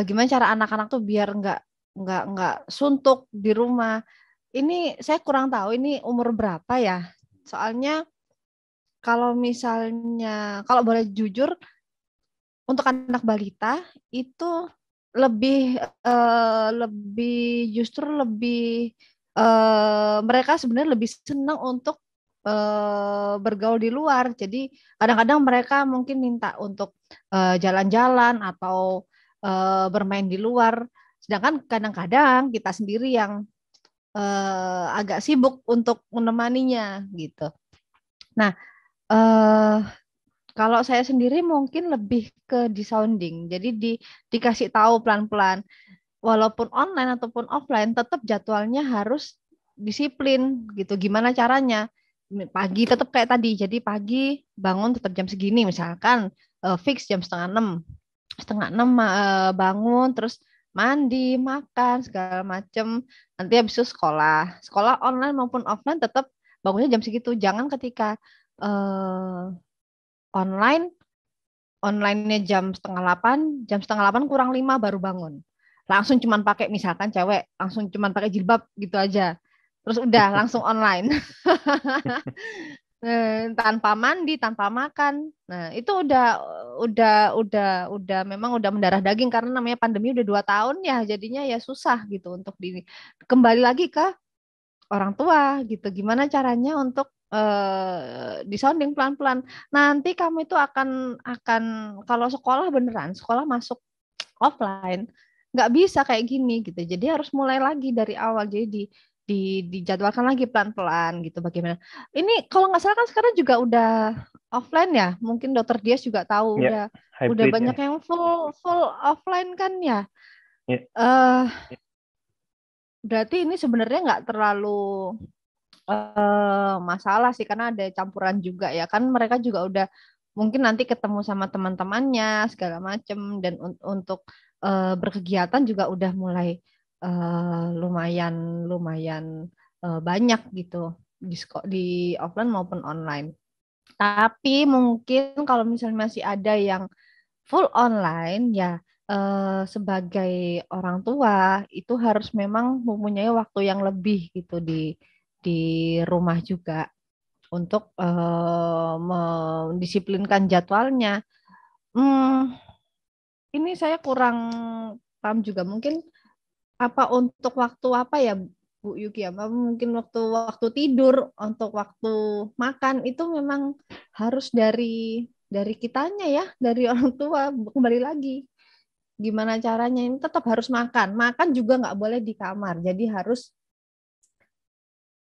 Gimana cara anak-anak tuh biar nggak suntuk di rumah. Ini saya kurang tahu ini umur berapa ya. Soalnya kalau misalnya, kalau boleh jujur, untuk anak balita itu justru lebih mereka sebenarnya lebih senang untuk bergaul di luar. Jadi kadang-kadang mereka mungkin minta untuk jalan-jalan atau bermain di luar. Sedangkan kadang-kadang kita sendiri yang agak sibuk untuk menemaninya gitu. Nah, eh, kalau saya sendiri mungkin lebih ke disounding. Jadi dikasih tahu pelan-pelan. Walaupun online ataupun offline, tetap jadwalnya harus disiplin gitu. Gimana caranya? Pagi tetap kayak tadi. Jadi pagi bangun tetap jam segini misalkan fix jam setengah enam bangun terus mandi makan segala macem nanti habis itu sekolah online maupun offline tetap bangunnya jam segitu jangan ketika eh, online onlinenya jam setengah 8 kurang 5 baru bangun langsung cuman pakai misalkan cewek langsung cuman pakai jilbab gitu aja terus udah langsung online. Tanpa mandi, tanpa makan. Nah, itu udah memang udah mendarah daging karena namanya pandemi udah 2 tahun ya, jadinya ya susah gitu untuk kembali lagi ke orang tua gitu. Gimana caranya untuk disounding pelan-pelan. Nanti kamu itu akan kalau sekolah beneran, sekolah masuk offline nggak bisa kayak gini gitu. Jadi harus mulai lagi dari awal. Jadi dijadwalkan lagi pelan-pelan gitu bagaimana. Ini kalau nggak salah kan sekarang juga udah offline ya. Mungkin Dokter Dias juga tahu Ya, udah hybrid ya. banyak yang full full offline kan ya. Ya, eh Berarti ini sebenarnya nggak terlalu masalah sih karena ada campuran juga ya kan mereka juga udah mungkin nanti ketemu sama teman-temannya segala macem dan untuk berkegiatan juga udah mulai lumayan lumayan banyak gitu di offline maupun online. Tapi mungkin kalau misalnya masih ada yang full online ya sebagai orang tua itu harus memang mempunyai waktu yang lebih gitu di rumah juga untuk mendisiplinkan jadwalnya. Hmm, ini saya kurang paham juga. Mungkin apa untuk waktu apa ya Bu Yuki? Apa mungkin waktu waktu tidur, untuk waktu makan itu memang harus dari kitanya ya, dari orang tua kembali lagi. Gimana caranya ini tetap harus makan. Makan juga nggak boleh di kamar. Jadi harus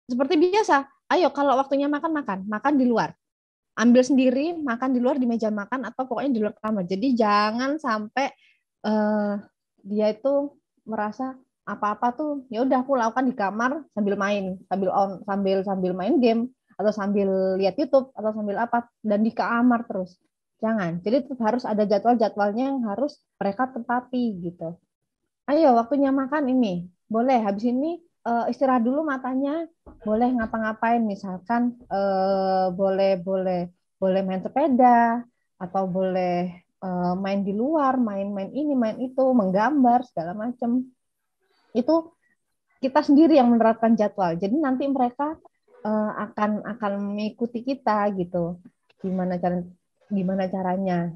seperti biasa. Ayo kalau waktunya makan makan, makan di luar. Ambil sendiri, makan di luar di meja makan atau pokoknya di luar kamar. Jadi jangan sampai eh, dia itu merasa apa-apa tuh ya udah aku lakukan di kamar sambil main, sambil main game atau sambil lihat YouTube atau sambil apa dan di kamar terus. Jangan. Jadi tetap harus ada jadwal-jadwalnya yang harus mereka tepati gitu. Ayo waktunya makan ini. Boleh habis ini istirahat dulu matanya. Boleh ngapa-ngapain misalkan boleh boleh boleh main sepeda atau boleh main di luar, main-main ini, main itu, menggambar segala macam. Itu kita sendiri yang menerapkan jadwal. Jadi nanti mereka akan mengikuti kita gitu. Gimana cara gimana caranya.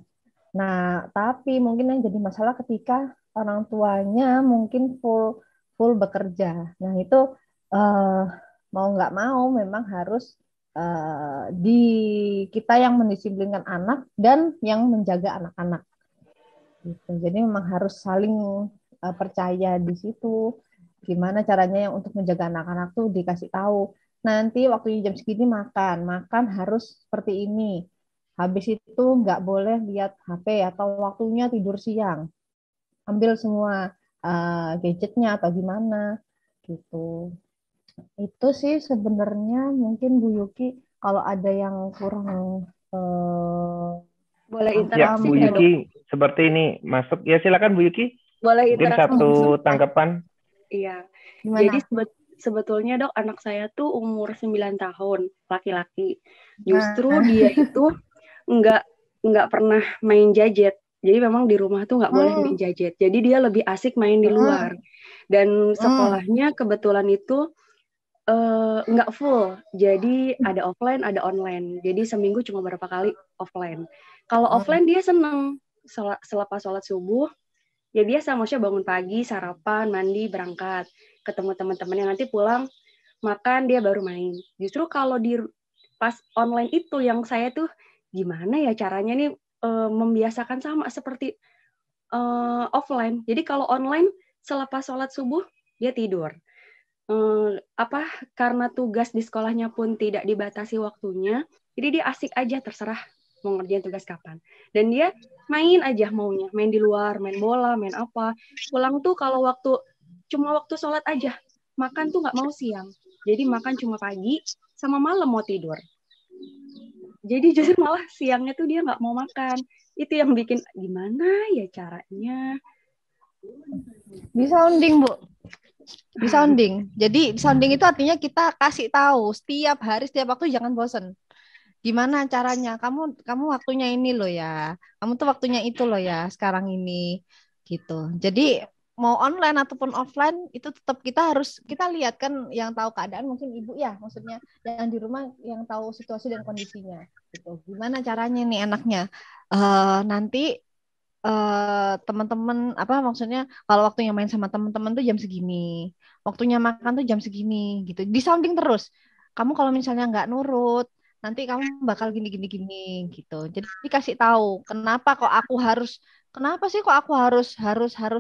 Nah, tapi mungkin yang jadi masalah ketika orang tuanya mungkin full full bekerja. Nah, itu eh, mau nggak mau memang harus di kita yang mendisiplinkan anak dan yang menjaga anak-anak. Gitu. Jadi memang harus saling percaya di situ. Gimana caranya yang untuk menjaga anak-anak tuh dikasih tahu. Nanti waktunya jam segini makan, makan harus seperti ini. Habis itu nggak boleh lihat HP atau waktunya tidur siang. Ambil semua gadgetnya atau gimana gitu. Itu sih sebenarnya mungkin Bu Yuki kalau ada yang kurang Boleh ya, paham. interaksi Bu nggak, Dok? Yuki seperti ini masuk. Ya, silakan Bu Yuki. Boleh Mungkin interaksi satu sebentar. tanggapan. Iya. Jadi Gimana? sebetulnya, Dok, anak saya tuh umur 9 tahun, laki-laki. Nah, Justru dia itu nggak nggak pernah main gadget. Jadi memang di rumah tuh nggak boleh main gadget. Jadi dia lebih asik main di luar. Dan sekolahnya kebetulan itu nggak full. Jadi ada offline, ada online. Jadi seminggu cuma berapa kali offline. Kalau offline dia seneng. Selepas sholat subuh, ya biasa, maksudnya bangun pagi, sarapan, mandi, berangkat. Ketemu teman-temannya, nanti pulang, makan, dia baru main. Justru kalau di pas online itu yang saya tuh gimana ya caranya nih membiasakan sama seperti offline. Jadi kalau online selepas sholat subuh dia tidur. Karena tugas di sekolahnya pun tidak dibatasi waktunya, jadi dia asik aja, terserah mau ngerjain tugas kapan. Dan dia main aja maunya, main di luar, main bola, main apa. Pulang tuh kalau cuma waktu sholat aja. Makan tuh nggak mau siang. Jadi makan cuma pagi sama malam mau tidur. Jadi justru malah siangnya tuh dia nggak mau makan. Itu yang bikin gimana ya caranya. Di sounding, Bu. Di sounding. Jadi sounding itu artinya kita kasih tahu setiap hari, setiap waktu, jangan bosen. Gimana caranya? Kamu waktunya ini loh ya. Kamu tuh waktunya itu loh ya sekarang ini gitu. Jadi mau online ataupun offline itu tetap kita lihat kan, yang tahu keadaan mungkin ibu ya, maksudnya yang di rumah yang tahu situasi dan kondisinya gitu. Gimana caranya nih enaknya nanti teman-teman maksudnya kalau waktunya main sama teman-teman tuh jam segini, waktunya makan tuh jam segini gitu. Di sounding terus. Kamu kalau misalnya nggak nurut, nanti kamu bakal gini gitu. Jadi dikasih tahu kenapa sih kok aku harus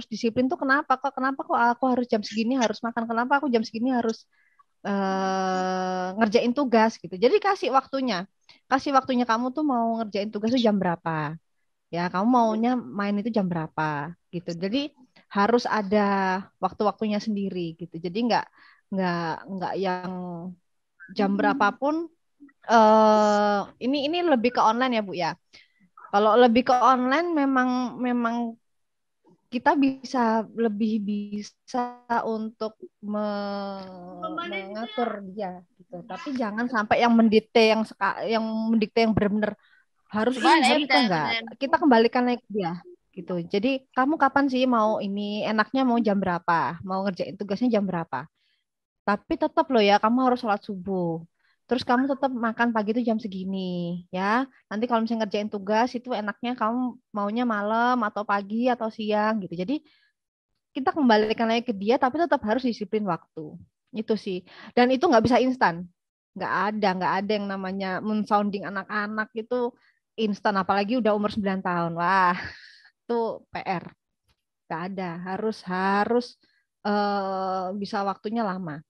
disiplin tuh, kenapa kok aku harus jam segini harus makan, kenapa aku jam segini harus ngerjain tugas gitu. Jadi kasih waktunya kamu tuh mau ngerjain tugas tuh jam berapa, ya kamu maunya main itu jam berapa gitu. Jadi harus ada waktu-waktunya sendiri gitu. Jadi nggak yang jam berapapun. Ini lebih ke online ya Bu ya. Kalau lebih ke online memang kita lebih bisa untuk mengatur dia gitu. Tapi jangan sampai yang mendikte yang benar-benar harus enggak. Kita kembalikan lagi dia gitu. Jadi kamu kapan sih mau ini, enaknya mau jam berapa? Mau ngerjain tugasnya jam berapa? Tapi tetap loh ya, kamu harus sholat subuh. Terus kamu tetap makan pagi itu jam segini, ya. Nanti kalau misalnya ngerjain tugas itu enaknya kamu maunya malam atau pagi atau siang gitu. Jadi kita kembalikan lagi ke dia, tapi tetap harus disiplin waktu. Itu sih. Dan itu nggak bisa instan. Nggak ada yang namanya men-sounding anak-anak itu instan. Apalagi udah umur 9 tahun. Wah, itu PR. Nggak ada. Harus bisa waktunya lama.